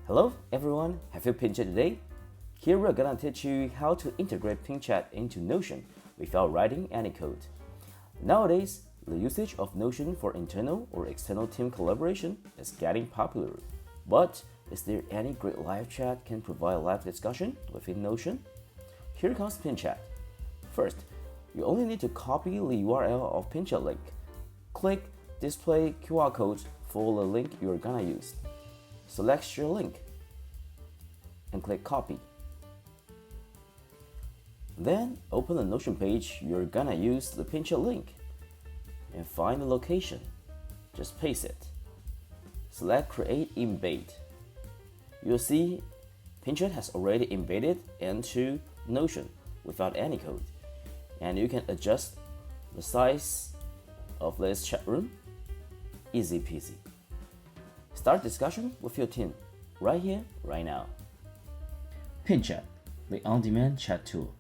Hello everyone, have you PinChat today? Here we're gonna teach you how to integrate PinChat into Notion without writing any code. Nowadays, the usage of Notion for internal or external team collaboration is getting popular. But is there any great live chat can provide live discussion within Notion? Here comes PinChat. First, you only need to copy the URL of PinChat link. Click Display QR code for the link you're gonna use. Select your link and click Copy. Then open the Notion page you're gonna use the PinChat link and find the location. Just paste it. Select Create Embed. You'll see PinChat has already embedded into Notion without any code, and you can adjust the size of this chat room. Easy peasy. Start discussion with your team right here, right now. PinChat, the on-demand chat tool.